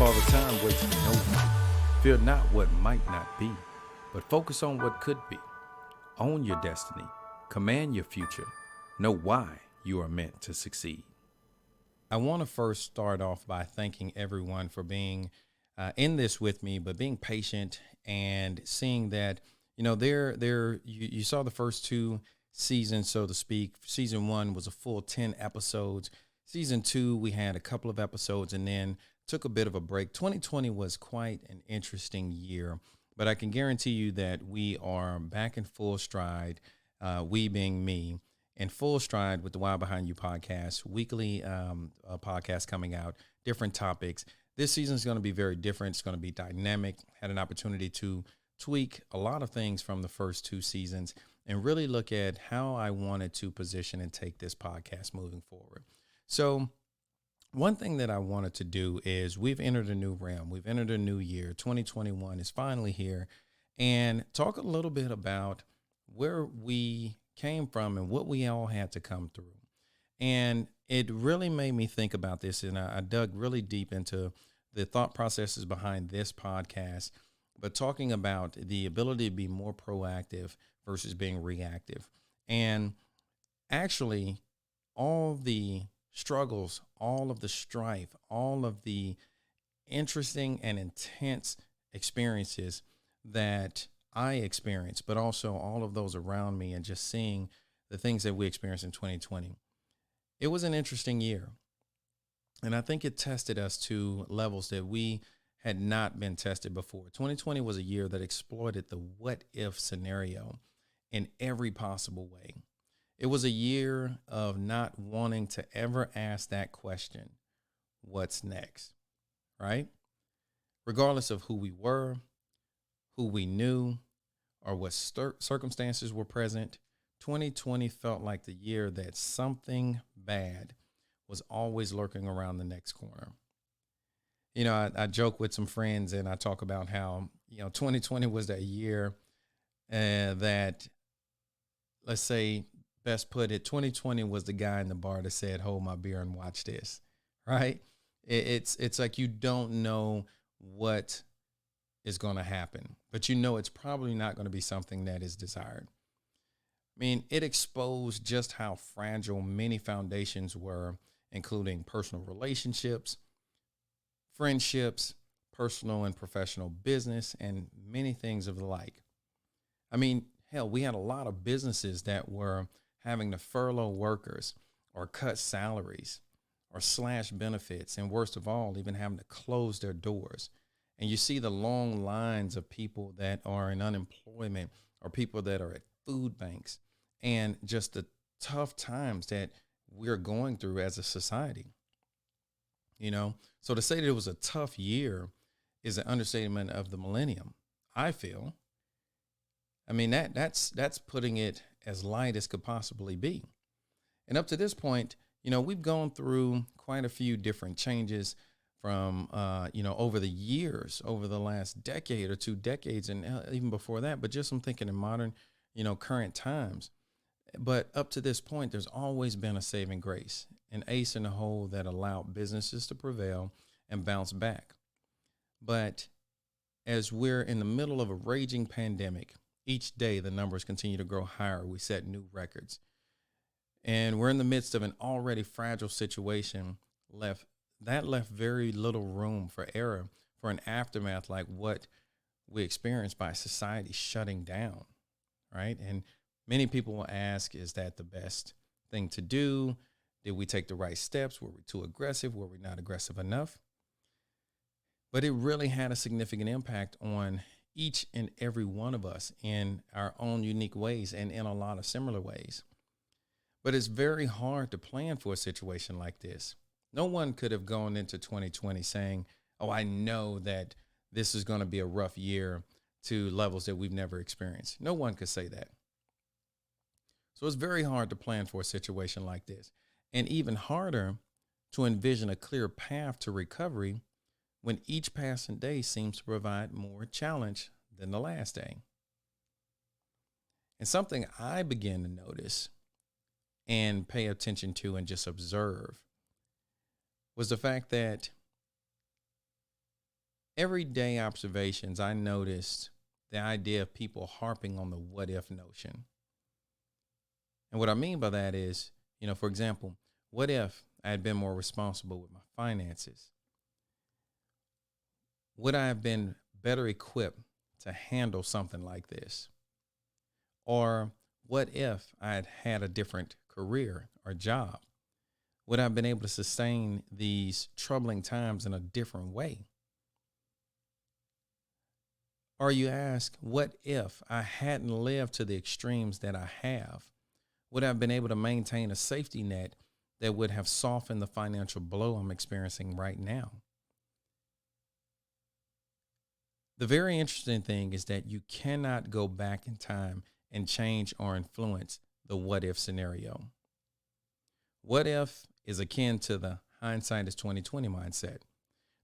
all the time wasting no one. Fear not what might not be, but focus on what could be. Own your destiny. Command your future. Know why you are meant to succeed. I want to first start off by thanking everyone for being in this with me, but being patient and seeing that, you saw the first two seasons, so to speak. Season one was a full 10 episodes. Season two, we had a couple of episodes and then took a bit of a break. 2020 was quite an interesting year, but I can guarantee you that we are back in full stride, we being me, in full stride with the Why Behind You podcast, weekly podcast coming out, different topics. This season is going to be very different. It's going to be dynamic. Had an opportunity to tweak a lot of things from the first two seasons and really look at how I wanted to position and take this podcast moving forward. So one thing that I wanted to do is we've entered a new realm. We've entered a new year. 2021 is finally here, and talk a little bit about where we came from and what we all had to come through. And it really made me think about this, and I dug really deep into the thought processes behind this podcast, but talking about the ability to be more proactive versus being reactive. And actually, all the struggles, all of the strife, all of the interesting and intense experiences that I experienced, but also all of those around me, and just seeing the things that we experienced in 2020. It was an interesting year. And I think it tested us to levels that we had not been tested before. 2020 was a year that exploited the what if scenario in every possible way. It was a year of not wanting to ever ask that question, what's next, right? Regardless of who we were, who we knew, or what circumstances were present, 2020 felt like the year that something bad was always lurking around the next corner. You know, I joke with some friends and I talk about how, 2020 was that year that, let's say, best put it, 2020 was the guy in the bar that said, hold my beer and watch this, right? It's like you don't know what is going to happen, but it's probably not going to be something that is desired. I mean, it exposed just how fragile many foundations were, including personal relationships, friendships, personal and professional business, and many things of the like. I mean, hell, we had a lot of businesses that were having to furlough workers or cut salaries or slash benefits, and worst of all, even having to close their doors. And you see the long lines of people that are in unemployment or people that are at food banks, and just the tough times that we're going through as a society. So to say that it was a tough year is an understatement of the millennium, I feel. I mean, that's putting it as light as could possibly be. And up to this point, we've gone through quite a few different changes from, over the years, over the last decade or 2 decades, and even before that. But just I'm thinking in modern, current times. But up to this point, there's always been a saving grace, an ace in the hole that allowed businesses to prevail and bounce back. But as we're in the middle of a raging pandemic, each day the numbers continue to grow higher. We set new records. And we're in the midst of an already fragile situation left very little room for error for an aftermath like what we experienced by society shutting down, right? And many people will ask, is that the best thing to do? Did we take the right steps? Were we too aggressive? Were we not aggressive enough? But it really had a significant impact on each and every one of us in our own unique ways and in a lot of similar ways. But it's very hard to plan for a situation like this. No one could have gone into 2020 saying, oh, I know that this is going to be a rough year to levels that we've never experienced. No one could say that. So it's very hard to plan for a situation like this, and even harder to envision a clear path to recovery when each passing day seems to provide more challenge than the last day. And something I began to notice and pay attention to and just observe was the fact that everyday observations, I noticed the idea of people harping on the what if notion. And what I mean by that is, for example, what if I had been more responsible with my finances? Would I have been better equipped to handle something like this? Or what if I had had a different career or job? Would I have been able to sustain these troubling times in a different way? Or you ask, what if I hadn't lived to the extremes that I have? Would I have been able to maintain a safety net that would have softened the financial blow I'm experiencing right now? The very interesting thing is that you cannot go back in time and change or influence the what if scenario. What if is akin to the hindsight is 2020 mindset.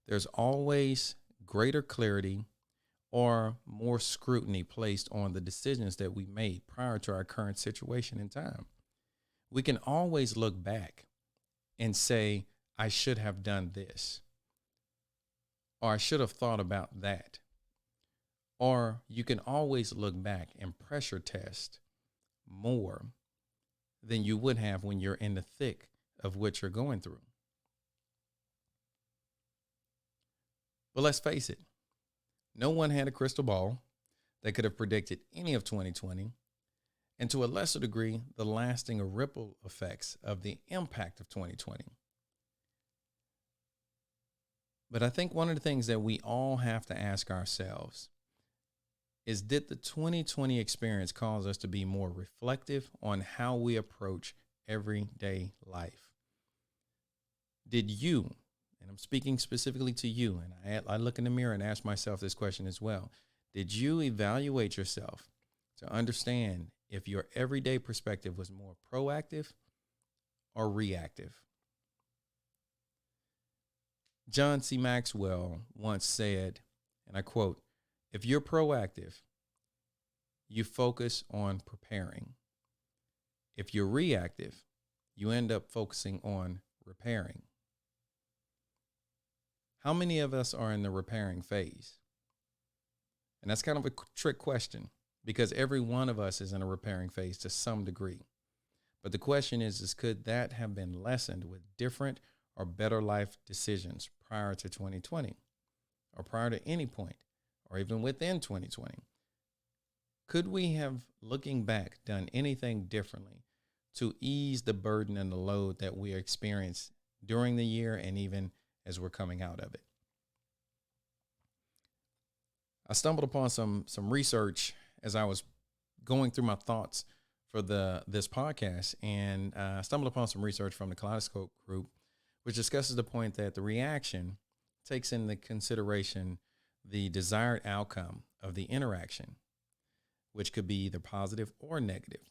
There's always greater clarity or more scrutiny placed on the decisions that we made prior to our current situation in time. We can always look back and say, I should have done this, or I should have thought about that. Or you can always look back and pressure test more than you would have when you're in the thick of what you're going through. But let's face it, no one had a crystal ball that could have predicted any of 2020, and to a lesser degree, the lasting ripple effects of the impact of 2020. But I think one of the things that we all have to ask ourselves is, did the 2020 experience cause us to be more reflective on how we approach everyday life? Did you, and I'm speaking specifically to you, and I look in the mirror and ask myself this question as well, did you evaluate yourself to understand if your everyday perspective was more proactive or reactive? John C. Maxwell once said, and I quote, if you're proactive, you focus on preparing. If you're reactive, you end up focusing on repairing. How many of us are in the repairing phase? And that's kind of a trick question, because every one of us is in a repairing phase to some degree. But the question is could that have been lessened with different or better life decisions prior to 2020, or prior to any point, or even within 2020? Could we have, looking back, done anything differently to ease the burden and the load that we experienced during the year and even as we're coming out of it? I stumbled upon some research as I was going through my thoughts for this podcast, and I stumbled upon some research from the Kaleidoscope Group, which discusses the point that the reaction takes into consideration the desired outcome of the interaction, which could be either positive or negative.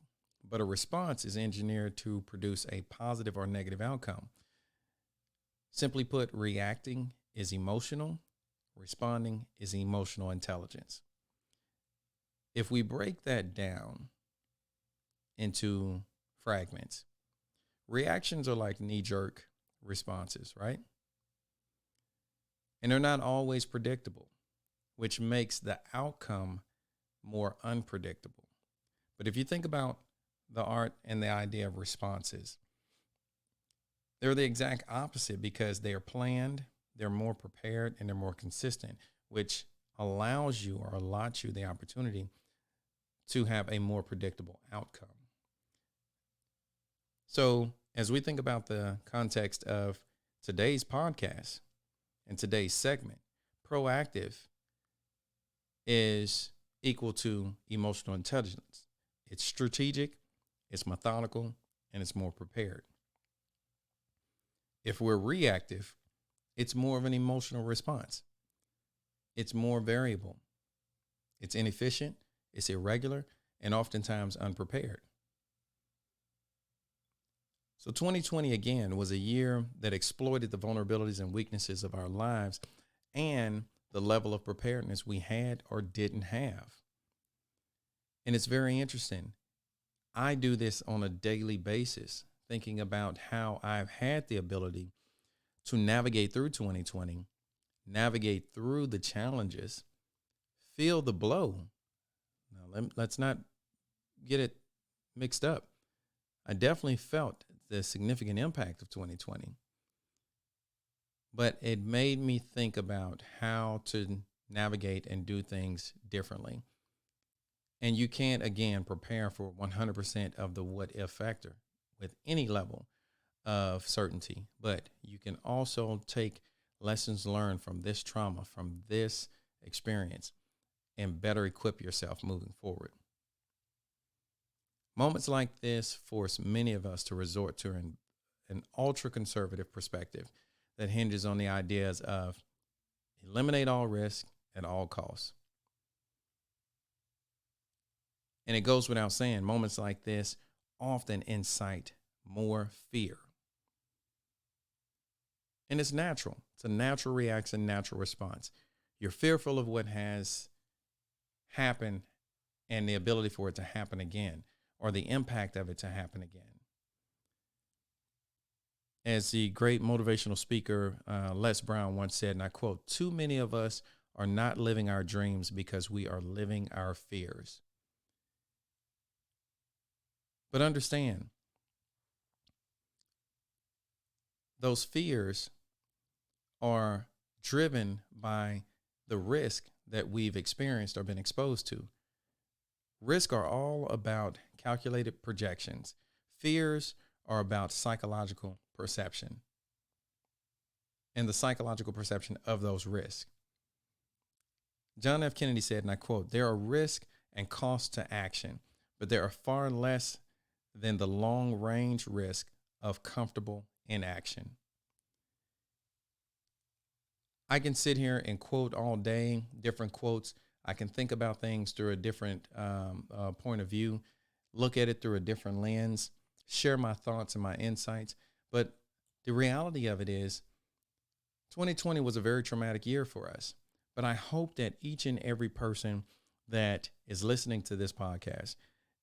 But a response is engineered to produce a positive or negative outcome. Simply put, reacting is emotional, responding is emotional intelligence. If we break that down into fragments, reactions are like knee-jerk responses, right? And they're not always predictable, which makes the outcome more unpredictable. But if you think about the art and the idea of responses, they're the exact opposite, because they are planned, they're more prepared, and they're more consistent, which allows you or allots you the opportunity to have a more predictable outcome. So as we think about the context of today's podcast and today's segment, proactive is equal to emotional intelligence. It's strategic, it's methodical, and it's more prepared. If we're reactive, it's more of an emotional response. It's more variable. It's inefficient, it's irregular, and oftentimes unprepared. So 2020, again, was a year that exploited the vulnerabilities and weaknesses of our lives and the level of preparedness we had or didn't have. And it's very interesting. I do this on a daily basis, thinking about how I've had the ability to navigate through 2020, navigate through the challenges, feel the blow. Now, let's not get it mixed up. I definitely felt the significant impact of 2020, but it made me think about how to navigate and do things differently. And you can't, again, prepare for 100% of the what if factor with any level of certainty, but you can also take lessons learned from this trauma, from this experience, and better equip yourself moving forward. Moments like this force many of us to resort to an ultra-conservative perspective that hinges on the ideas of eliminate all risk at all costs. And it goes without saying, moments like this often incite more fear. And it's natural. It's a natural reaction, natural response. You're fearful of what has happened and the ability for it to happen again, or the impact of it to happen again. As the great motivational speaker Les Brown once said, and I quote, "Too many of us are not living our dreams because we are living our fears." But understand, those fears are driven by the risk that we've experienced or been exposed to. Risk are all about calculated projections. Fears are about psychological perception and the psychological perception of those risks. John F. Kennedy said, and I quote, "There are risks and costs to action, but there are far less than the long-range risk of comfortable inaction." I can sit here and quote all day, different quotes. I can think about things through a different point of view, look at it through a different lens, share my thoughts and my insights. But the reality of it is 2020 was a very traumatic year for us. But I hope that each and every person that is listening to this podcast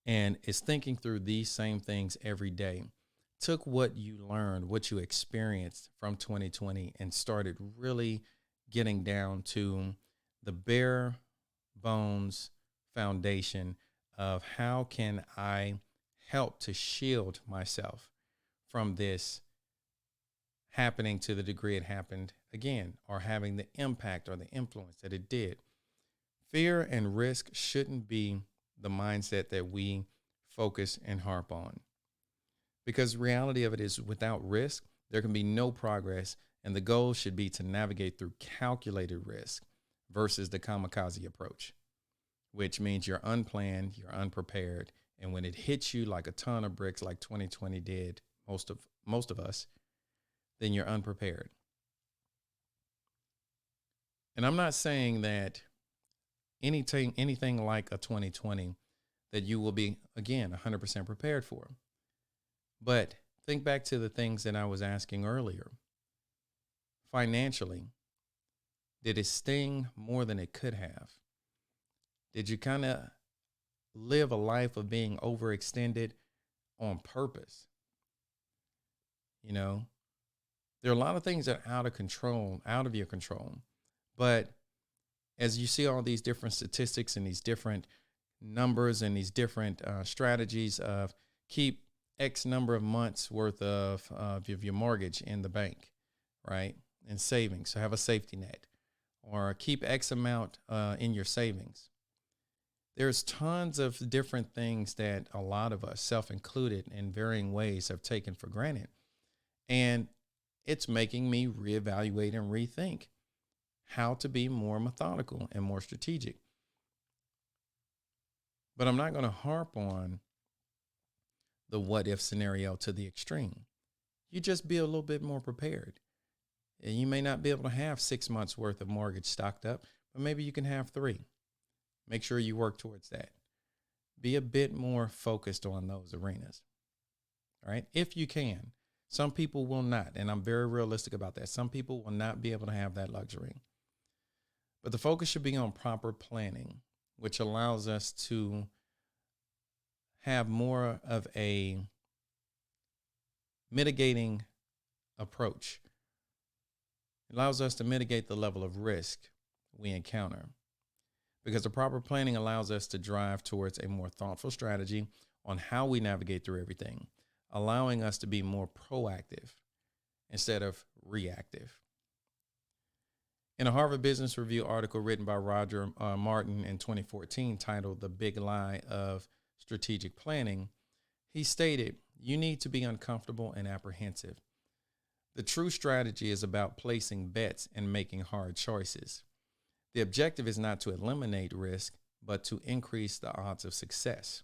and is thinking through these same things every day took what you learned, what you experienced from 2020 and started really getting down to the bare bones foundation of how can I help to shield myself from this happening to the degree it happened again, or having the impact or the influence that it did. Fear and risk shouldn't be the mindset that we focus and harp on, because the reality of it is, without risk, there can be no progress, and the goal should be to navigate through calculated risk versus the kamikaze approach, which means you're unplanned, you're unprepared, and when it hits you like a ton of bricks, like 2020 did most of us, then you're unprepared. And I'm not saying that anything like a 2020 that you will be, again, 100% prepared for. But think back to the things that I was asking earlier. Financially, did it sting more than it could have? Did you kind of live a life of being overextended on purpose? You know, there are a lot of things that are out of your control. But as you see all these different statistics and these different numbers and these different strategies of keep X number of months worth of your mortgage in the bank, right? And savings, so have a safety net, or keep X amount in your savings. There's tons of different things that a lot of us, self-included, in varying ways have taken for granted. And it's making me reevaluate and rethink how to be more methodical and more strategic. But I'm not going to harp on the what if scenario to the extreme. You just be a little bit more prepared. And you may not be able to have 6 months worth of mortgage stocked up, but maybe you can have 3. Make sure you work towards that. Be a bit more focused on those arenas. All right. If you can. Some people will not. And I'm very realistic about that. Some people will not be able to have that luxury. But the focus should be on proper planning, which allows us to have more of a mitigating approach. allows us to mitigate the level of risk we encounter because the proper planning allows us to drive towards a more thoughtful strategy on how we navigate through everything, allowing us to be more proactive instead of reactive. In a Harvard Business Review article written by Roger Martin in 2014 titled The Big Lie of Strategic Planning, he stated, "You need to be uncomfortable and apprehensive. The true strategy is about placing bets and making hard choices. The objective is not to eliminate risk, but to increase the odds of success."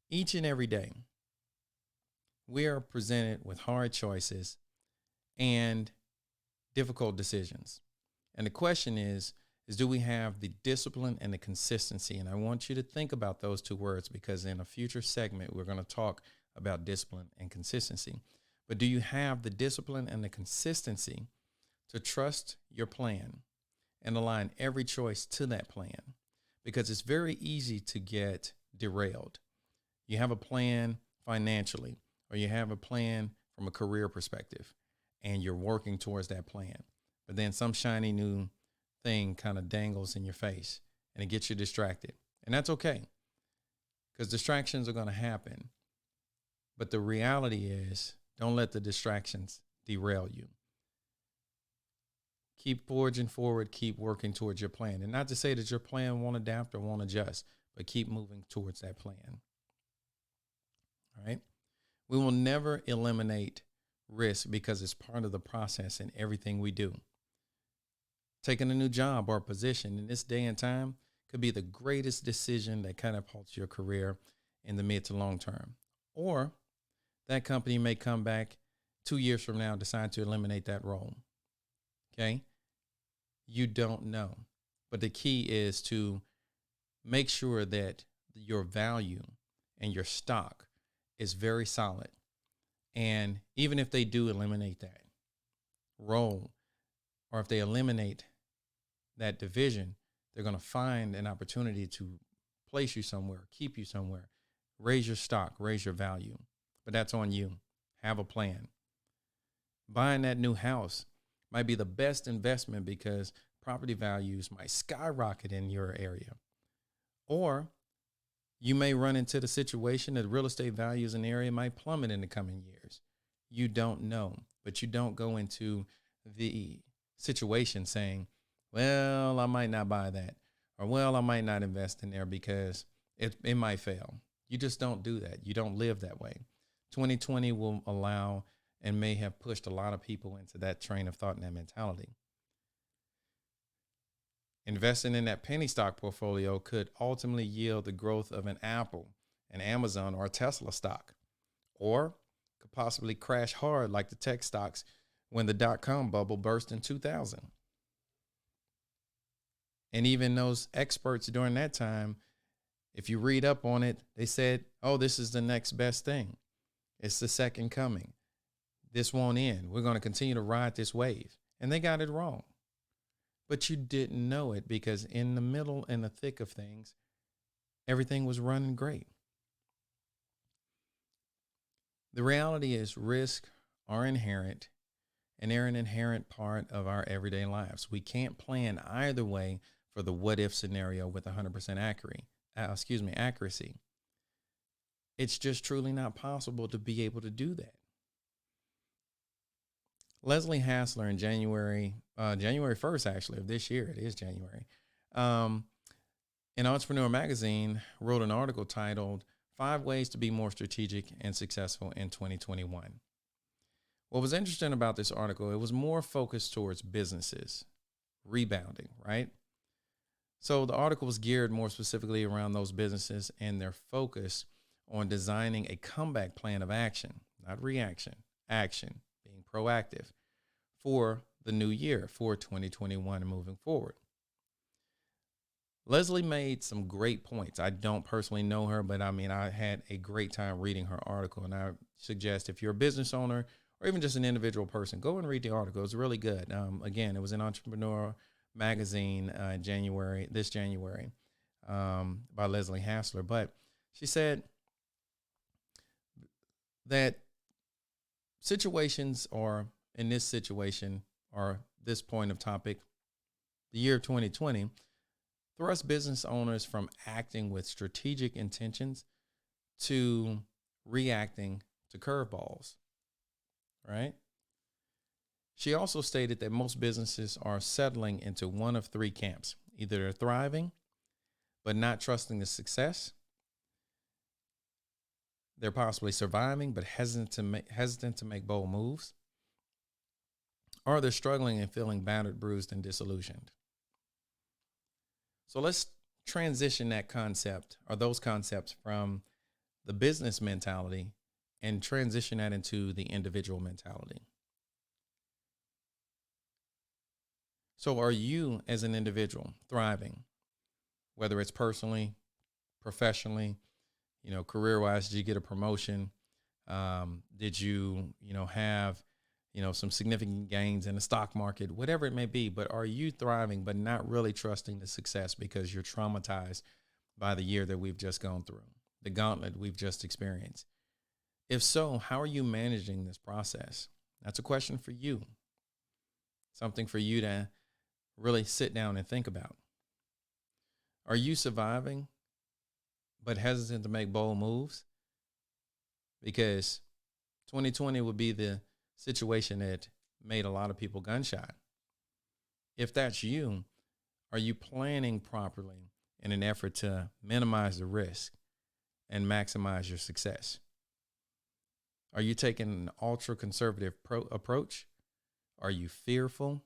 Each and every day, we are presented with hard choices and difficult decisions. And the question is do we have the discipline and the consistency? And I want you to think about those two words because in a future segment, we're going to talk about discipline and consistency. But do you have the discipline and the consistency to trust your plan and align every choice to that plan? Because it's very easy to get derailed. You have a plan financially, or you have a plan from a career perspective, and you're working towards that plan. But then some shiny new thing kind of dangles in your face and it gets you distracted. And that's okay, because distractions are going to happen. But the reality is, don't let the distractions derail you. Keep forging forward, keep working towards your plan. And not to say that your plan won't adapt or won't adjust, but keep moving towards that plan. All right? We will never eliminate risk because it's part of the process in everything we do. Taking a new job or position in this day and time could be the greatest decision that catapults your career in the mid to long term. Or that company may come back 2 years from now and decide to eliminate that role. Okay? You don't know. But the key is to make sure that your value and your stock is very solid. And even if they do eliminate that role, or if they eliminate that division, they're going to find an opportunity to place you somewhere, keep you somewhere, raise your stock, raise your value. But that's on you. Have a plan. Buying that new house might be the best investment because property values might skyrocket in your area. Or you may run into the situation that real estate values in the area might plummet in the coming years. You don't know, but you don't go into the situation saying, well, I might not buy that, or well, I might not invest in there because it might fail. You just don't do that. You don't live that way. 2020 will allow and may have pushed a lot of people into that train of thought and that mentality. Investing in that penny stock portfolio could ultimately yield the growth of an Apple, an Amazon, or a Tesla stock, or could possibly crash hard like the tech stocks when the dot-com bubble burst in 2000. And even those experts during that time, if you read up on it, they said, oh, this is the next best thing. It's the second coming. This won't end. We're going to continue to ride this wave. And they got it wrong. But you didn't know it because in the middle and the thick of things, everything was running great. The reality is risks are inherent, and they're an inherent part of our everyday lives. We can't plan either way for the what-if scenario with 100% accuracy. It's just truly not possible to be able to do that. Leslie Hassler in January 1st, actually, of this year, it is January, in Entrepreneur Magazine, wrote an article titled 5 Ways to Be More Strategic and Successful in 2021. What was interesting about this article, it was more focused towards businesses rebounding, right? So the article was geared more specifically around those businesses and their focus on designing a comeback plan of action, not reaction, action, being proactive for the new year, for 2021 and moving forward. Leslie made some great points. I don't personally know her, but I had a great time reading her article. And I suggest if you're a business owner or even just an individual person, go and read the article. It's really good. Again, it was in Entrepreneur Magazine this January, by Leslie Hassler. But she said that situations, or in this situation, or this point of topic, the year 2020, thrust business owners from acting with strategic intentions to reacting to curveballs, right? She also stated that most businesses are settling into one of three camps. Either they're thriving, but not trusting the success. They're possibly surviving, but hesitant to make bold moves. Or they're struggling and feeling battered, bruised, and disillusioned. So let's transition that concept or those concepts from the business mentality and transition that into the individual mentality. So are you as an individual thriving, whether it's personally, professionally, career-wise? Did you get a promotion? Did you, have, some significant gains in the stock market, whatever it may be? But are you thriving, but not really trusting the success because you're traumatized by the year that we've just gone through, the gauntlet we've just experienced? If so, how are you managing this process? That's a question for you. Something for you to really sit down and think about. Are you surviving, but hesitant to make bold moves? Because 2020 would be the situation that made a lot of people gun shy. If that's you, are you planning properly in an effort to minimize the risk and maximize your success? Are you taking an ultra conservative approach? Are you fearful?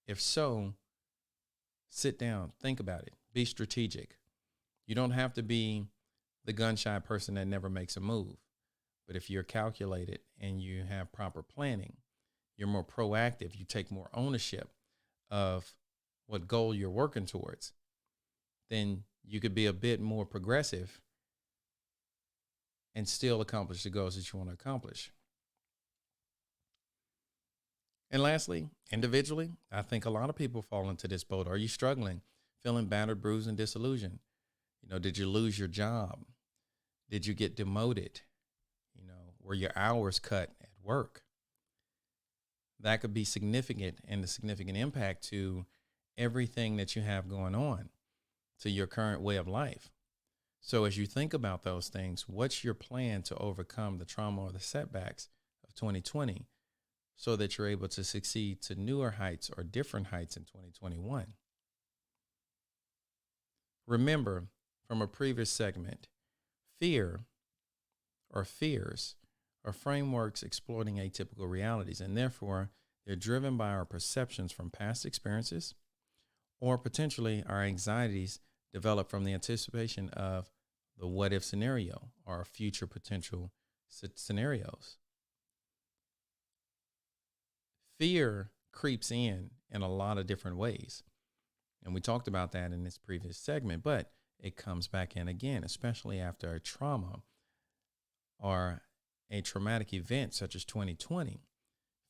If so, sit down, think about it, be strategic. You don't have to be the gun shy person that never makes a move. But if you're calculated and you have proper planning, you're more proactive, you take more ownership of what goal you're working towards, then you could be a bit more progressive and still accomplish the goals that you want to accomplish. And lastly, individually, I think a lot of people fall into this boat. Are you struggling, feeling battered, bruised, and disillusioned? Did you lose your job? Did you get demoted? Were your hours cut at work? That could be significant and a significant impact to everything that you have going on, to your current way of life. So as you think about those things, what's your plan to overcome the trauma or the setbacks of 2020 so that you're able to succeed to newer heights or different heights in 2021? Remember from a previous segment, fear or fears are frameworks exploiting atypical realities, and therefore they're driven by our perceptions from past experiences or potentially our anxieties developed from the anticipation of the what if scenario or future potential scenarios. Fear creeps in a lot of different ways. And we talked about that in this previous segment, but it comes back in again, especially after a trauma or a traumatic event such as 2020.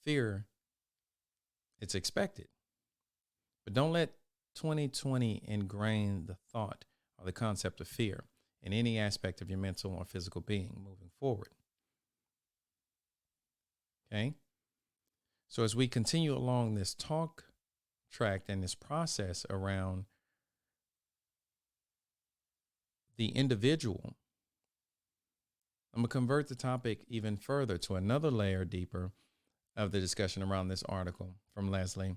Fear, it's expected. But don't let 2020 ingrain the thought or the concept of fear in any aspect of your mental or physical being moving forward. Okay? So as we continue along this talk track and this process around the individual, I'm going to convert the topic even further to another layer deeper of the discussion around this article from Leslie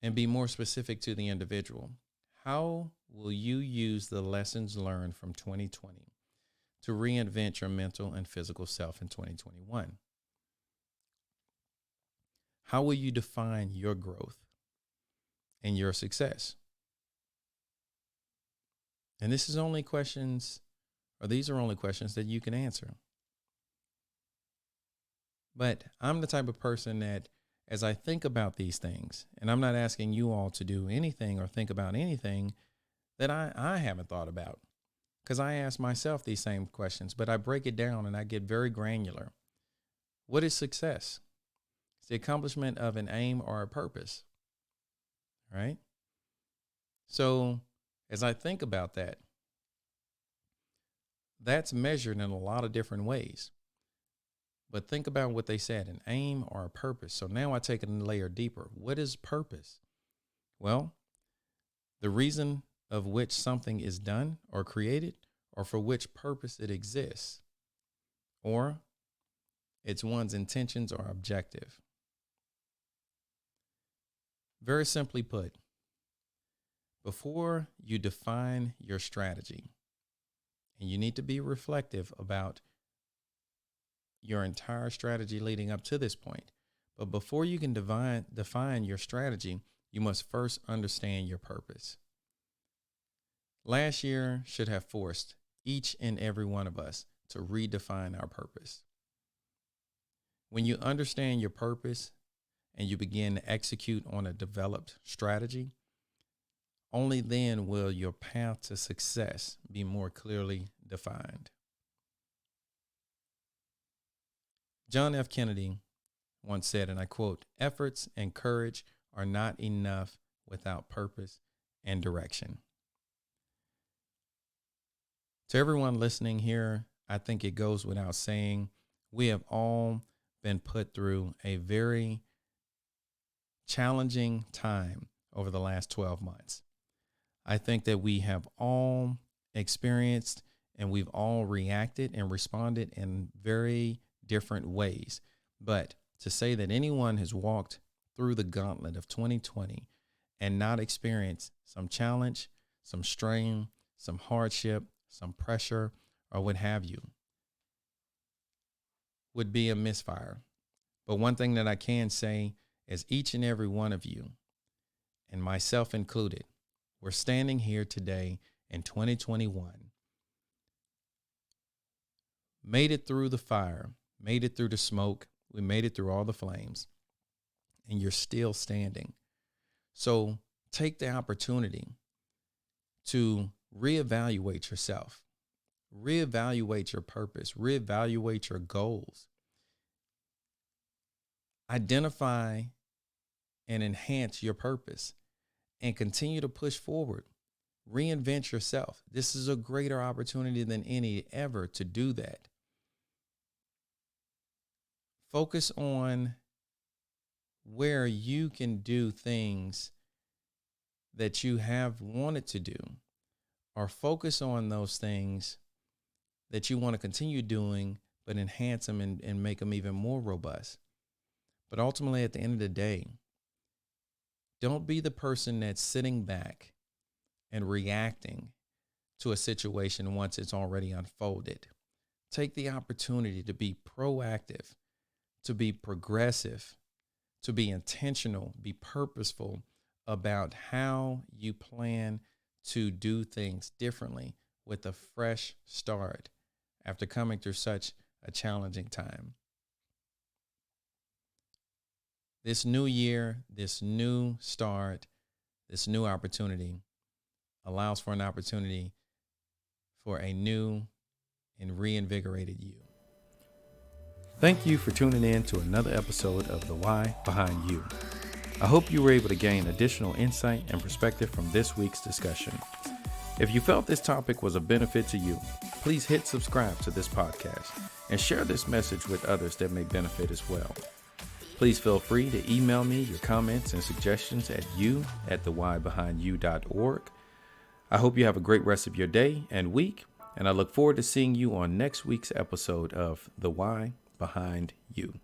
and be more specific to the individual. How will you use the lessons learned from 2020 to reinvent your mental and physical self in 2021? How will you define your growth and your success? And these are only questions that you can answer. But I'm the type of person that, as I think about these things, and I'm not asking you all to do anything or think about anything that I haven't thought about, because I ask myself these same questions, but I break it down and I get very granular. What is success? It's the accomplishment of an aim or a purpose, right? So as I think about that, that's measured in a lot of different ways. But think about what they said, an aim or a purpose. So now I take it a layer deeper. What is purpose? Well, the reason of which something is done or created, or for which purpose it exists, or it's one's intentions or objective. Very simply put, before you define your strategy, and you need to be reflective about your entire strategy leading up to this point. But before you can define your strategy, you must first understand your purpose. Last year should have forced each and every one of us to redefine our purpose. When you understand your purpose and you begin to execute on a developed strategy, only then will your path to success be more clearly defined. John F. Kennedy once said, and I quote, "Efforts and courage are not enough without purpose and direction." To everyone listening here, I think it goes without saying, we have all been put through a very challenging time over the last 12 months. I think that we have all experienced and we've all reacted and responded in very different ways. But to say that anyone has walked through the gauntlet of 2020 and not experienced some challenge, some strain, some hardship, some pressure, or what have you, would be a misfire. But one thing that I can say is each and every one of you, and myself included, we're standing here today in 2021, made it through the fire, made it through the smoke, we made it through all the flames, and you're still standing. So take the opportunity to reevaluate yourself, reevaluate your purpose, reevaluate your goals. Identify and enhance your purpose and continue to push forward. Reinvent yourself. This is a greater opportunity than any ever to do that. Focus on where you can do things that you have wanted to do, or focus on those things that you want to continue doing, but enhance them and make them even more robust. But ultimately, at the end of the day, don't be the person that's sitting back and reacting to a situation once it's already unfolded. Take the opportunity to be proactive, to be progressive, to be intentional, be purposeful about how you plan to do things differently with a fresh start after coming through such a challenging time. This new year, this new start, this new opportunity allows for an opportunity for a new and reinvigorated you. Thank you for tuning in to another episode of The Why Behind You. I hope you were able to gain additional insight and perspective from this week's discussion. If you felt this topic was a benefit to you, please hit subscribe to this podcast and share this message with others that may benefit as well. Please feel free to email me your comments and suggestions at you@thewhybehindyu.org. I hope you have a great rest of your day and week, and I look forward to seeing you on next week's episode of The Why Behind You.